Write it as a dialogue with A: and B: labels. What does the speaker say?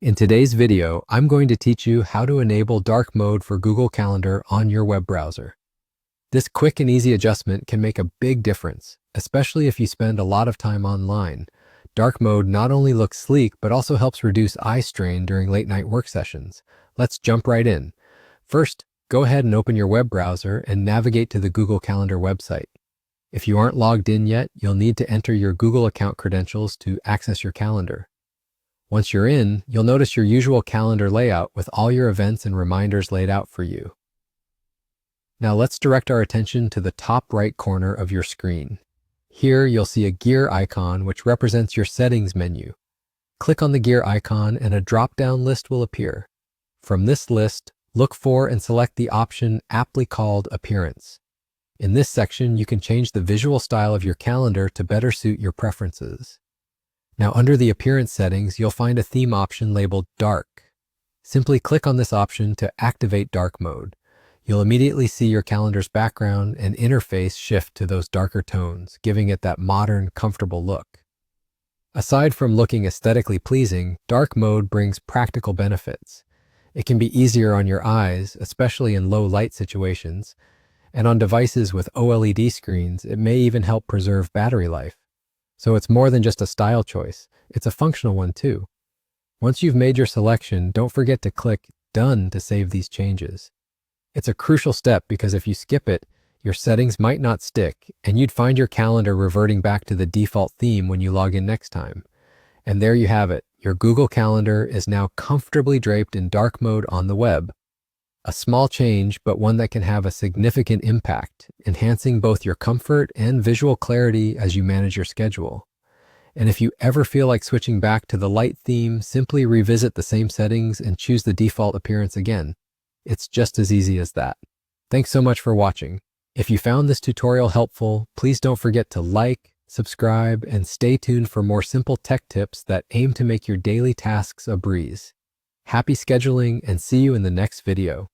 A: In today's video, I'm going to teach you how to enable dark mode for Google Calendar on your web browser. This quick and easy adjustment can make a big difference, especially if you spend a lot of time online. Dark mode not only looks sleek, but also helps reduce eye strain during late-night work sessions. Let's jump right in. First, go ahead and open your web browser and navigate to the Google Calendar website. If you aren't logged in yet, you'll need to enter your Google account credentials to access your calendar. Once you're in, you'll notice your usual calendar layout with all your events and reminders laid out for you. Now let's direct our attention to the top right corner of your screen. Here you'll see a gear icon which represents your settings menu. Click on the gear icon and a drop-down list will appear. From this list, look for and select the option aptly called Appearance. In this section, you can change the visual style of your calendar to better suit your preferences. Now under the appearance settings, you'll find a theme option labeled Dark. Simply click on this option to activate dark mode. You'll immediately see your calendar's background and interface shift to those darker tones, giving it that modern, comfortable look. Aside from looking aesthetically pleasing, dark mode brings practical benefits. It can be easier on your eyes, especially in low light situations, and on devices with OLED screens, it may even help preserve battery life. So it's more than just a style choice, it's a functional one too. Once you've made your selection, don't forget to click Done to save these changes. It's a crucial step because if you skip it, your settings might not stick and you'd find your calendar reverting back to the default theme when you log in next time. And there you have it, your Google Calendar is now comfortably draped in dark mode on the web. A small change, but one that can have a significant impact, enhancing both your comfort and visual clarity as you manage your schedule. And if you ever feel like switching back to the light theme, simply revisit the same settings and choose the default appearance again. It's just as easy as that. Thanks so much for watching. If you found this tutorial helpful, please don't forget to like, subscribe, and stay tuned for more simple tech tips that aim to make your daily tasks a breeze. Happy scheduling and see you in the next video.